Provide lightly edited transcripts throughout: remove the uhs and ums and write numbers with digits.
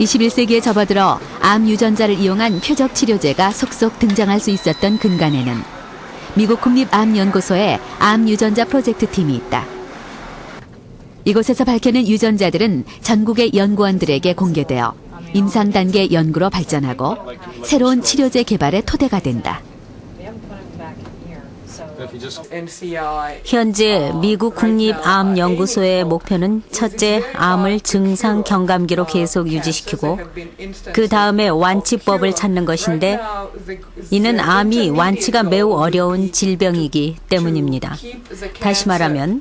21세기에 접어들어 암 유전자를 이용한 표적 치료제가 속속 등장할 수 있었던 근간에는 미국 국립암연구소의 암 유전자 프로젝트 팀이 있다. 이곳에서 밝혀낸 유전자들은 전국의 연구원들에게 공개되어 임상 단계 연구로 발전하고 새로운 치료제 개발의 토대가 된다. 현재 미국 국립암연구소의 목표는 첫째, 암을 증상 경감기로 계속 유지시키고 그 다음에 완치법을 찾는 것인데 이는 암이 완치가 매우 어려운 질병이기 때문입니다. 다시 말하면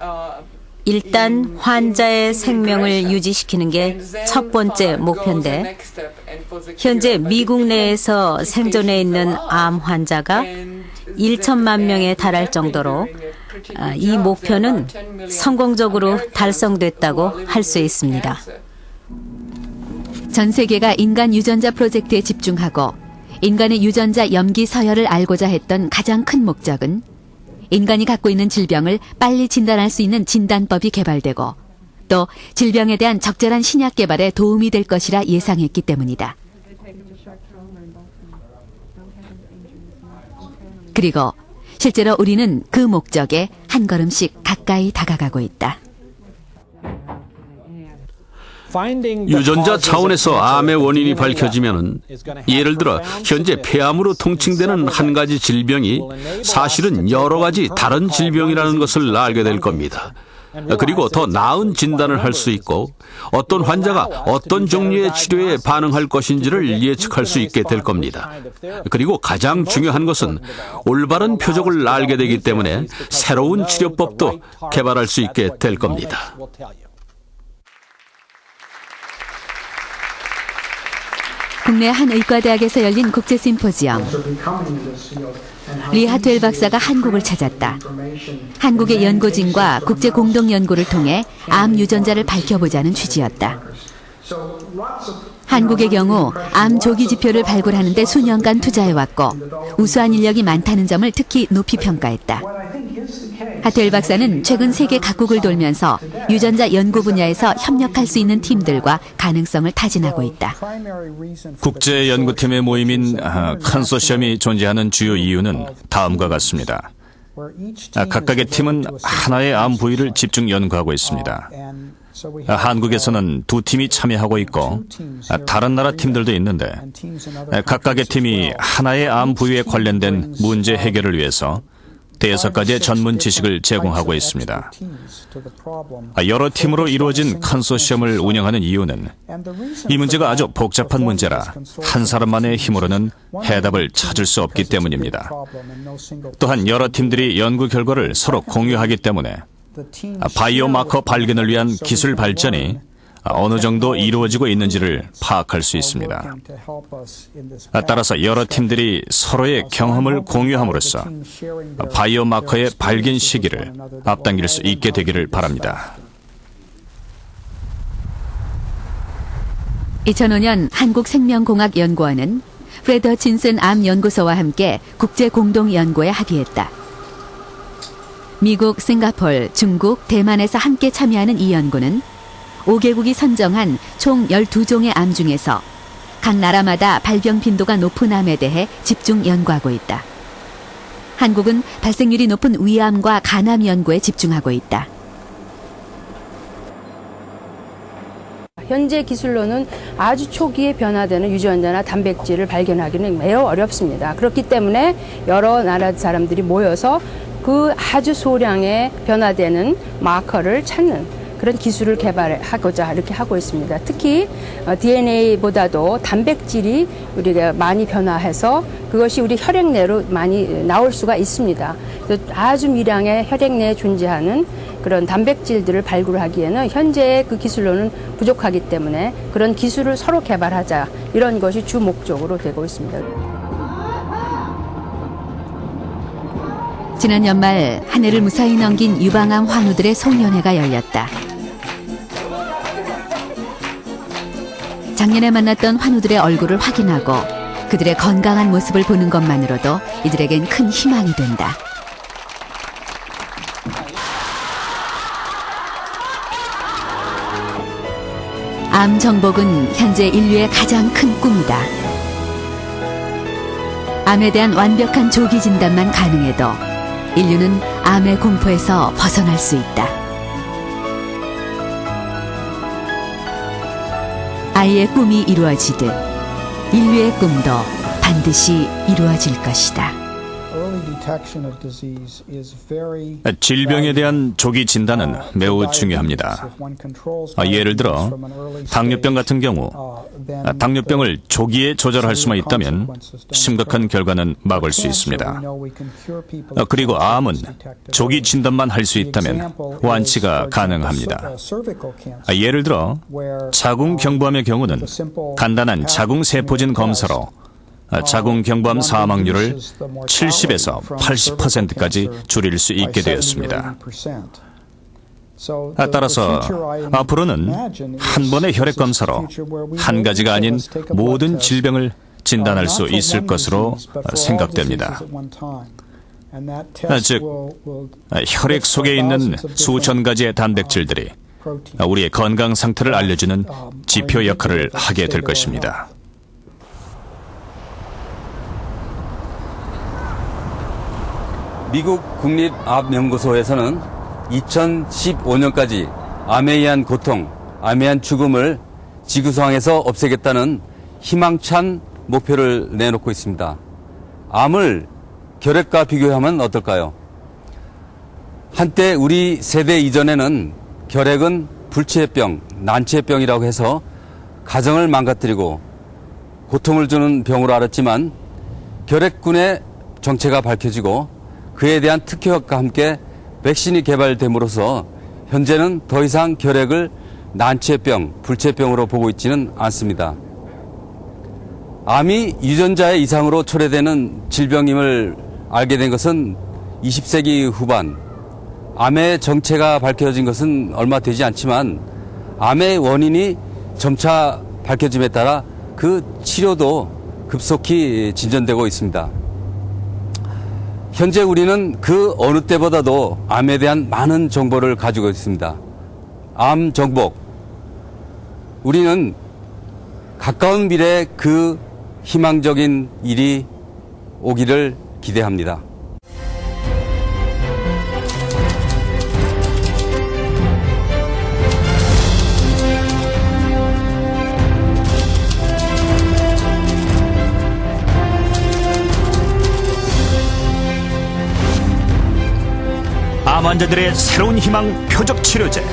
일단 환자의 생명을 유지시키는 게 첫 번째 목표인데 현재 미국 내에서 생존해 있는 암 환자가 1천만 명에 달할 정도로 이 목표는 성공적으로 달성됐다고 할 수 있습니다. 전 세계가 인간 유전자 프로젝트에 집중하고 인간의 유전자 염기 서열을 알고자 했던 가장 큰 목적은 인간이 갖고 있는 질병을 빨리 진단할 수 있는 진단법이 개발되고 또 질병에 대한 적절한 신약 개발에 도움이 될 것이라 예상했기 때문이다. 그리고 실제로 우리는 그 목적에 한 걸음씩 가까이 다가가고 있다. 유전자 차원에서 암의 원인이 밝혀지면은 예를 들어 현재 폐암으로 통칭되는 한 가지 질병이 사실은 여러 가지 다른 질병이라는 것을 알게 될 겁니다. 그리고 더 나은 진단을 할 수 있고 어떤 환자가 어떤 종류의 치료에 반응할 것인지를 예측할 수 있게 될 겁니다. 그리고 가장 중요한 것은 올바른 표적을 알게 되기 때문에 새로운 치료법도 개발할 수 있게 될 겁니다. 국내 한 의과대학에서 열린 국제 심포지엄. 리 하트웰 박사가 한국을 찾았다. 한국의 연구진과 국제 공동 연구를 통해 암 유전자를 밝혀보자는 취지였다. 한국의 경우 암 조기 지표를 발굴하는 데 수년간 투자해왔고 우수한 인력이 많다는 점을 특히 높이 평가했다. 하트웰 박사는 최근 세계 각국을 돌면서 유전자 연구 분야에서 협력할 수 있는 팀들과 가능성을 타진하고 있다. 국제 연구팀의 모임인 컨소시엄이 존재하는 주요 이유는 다음과 같습니다. 각각의 팀은 하나의 암 부위를 집중 연구하고 있습니다. 한국에서는 두 팀이 참여하고 있고 다른 나라 팀들도 있는데 각각의 팀이 하나의 암 부위에 관련된 문제 해결을 위해서 5가지의 전문 지식을 제공하고 있습니다. 여러 팀으로 이루어진 컨소시엄을 운영하는 이유는 이 문제가 아주 복잡한 문제라 한 사람만의 힘으로는 해답을 찾을 수 없기 때문입니다. 또한 여러 팀들이 연구 결과를 서로 공유하기 때문에 바이오 마커 발견을 위한 기술 발전이 어느 정도 이루어지고 있는지를 파악할 수 있습니다. 따라서 여러 팀들이 서로의 경험을 공유함으로써 바이오 마커의 발견 시기를 앞당길 수 있게 되기를 바랍니다. 2005년 한국생명공학연구원은 프레드 허친슨 암연구소와 함께 국제 공동 연구에 합의했다. 미국, 싱가포르, 중국, 대만에서 함께 참여하는 이 연구는 5개국이 선정한 총 12종의 암 중에서 각 나라마다 발병 빈도가 높은 암에 대해 집중 연구하고 있다. 한국은 발생률이 높은 위암과 간암 연구에 집중하고 있다. 현재 기술로는 아주 초기에 변화되는 유전자나 단백질을 발견하기는 매우 어렵습니다. 그렇기 때문에 여러 나라 사람들이 모여서 그 아주 소량의 변화되는 마커를 찾는 그런 기술을 개발하고자 이렇게 하고 있습니다. 특히 DNA보다도 단백질이 우리가 많이 변화해서 그것이 우리 혈액 내로 많이 나올 수가 있습니다. 아주 미량의 혈액 내에 존재하는 그런 단백질들을 발굴하기에는 현재의 그 기술로는 부족하기 때문에 그런 기술을 서로 개발하자 이런 것이 주 목적으로 되고 있습니다. 지난 연말 한 해를 무사히 넘긴 유방암 환우들의 송년회가 열렸다. 작년에 만났던 환우들의 얼굴을 확인하고 그들의 건강한 모습을 보는 것만으로도 이들에겐 큰 희망이 된다. 암 정복은 현재 인류의 가장 큰 꿈이다. 암에 대한 완벽한 조기 진단만 가능해도 인류는 암의 공포에서 벗어날 수 있다. 아이의 꿈이 이루어지듯 인류의 꿈도 반드시 이루어질 것이다. 질병에 대한 조기 진단은 매우 중요합니다. 예를 들어 당뇨병 같은 경우 당뇨병을 조기에 조절할 수만 있다면 심각한 결과는 막을 수 있습니다. 그리고 암은 조기 진단만 할 수 있다면 완치가 가능합니다. 예를 들어 자궁경부암의 경우는 간단한 자궁세포진 검사로 자궁경부암 사망률을 70에서 80%까지 줄일 수 있게 되었습니다. 따라서 앞으로는 한 번의 혈액 검사로 한 가지가 아닌 모든 질병을 진단할 수 있을 것으로 생각됩니다. 즉, 혈액 속에 있는 수천 가지의 단백질들이 우리의 건강 상태를 알려주는 지표 역할을 하게 될 것입니다. 미국 국립암연구소에서는 2015년까지 암에 의한 고통, 암에 의한 죽음을 지구상에서 없애겠다는 희망찬 목표를 내놓고 있습니다. 암을 결핵과 비교하면 어떨까요? 한때 우리 세대 이전에는 결핵은 불치해병, 난치해병이라고 해서 가정을 망가뜨리고 고통을 주는 병으로 알았지만 결핵군의 정체가 밝혀지고 그에 대한 특효약과 함께 백신이 개발됨으로써 현재는 더 이상 결핵을 난치해병, 불치해병으로 보고 있지는 않습니다. 암이 유전자의 이상으로 초래되는 질병임을 알게 된 것은 20세기 후반, 암의 정체가 밝혀진 것은 얼마 되지 않지만 암의 원인이 점차 밝혀짐에 따라 그 치료도 급속히 진전되고 있습니다. 현재 우리는 그 어느 때보다도 암에 대한 많은 정보를 가지고 있습니다. 암 정복. 우리는 가까운 미래에 그 희망적인 일이 오기를 기대합니다. 암 환자들의 새로운 희망 표적 치료제.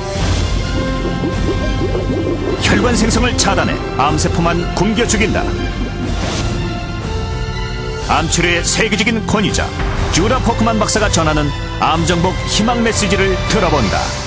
혈관 생성을 차단해 암세포만 굶겨 죽인다. 암 치료의 세계적인 권위자 주라 포크만 박사가 전하는 암 정복 희망 메시지를 들어본다.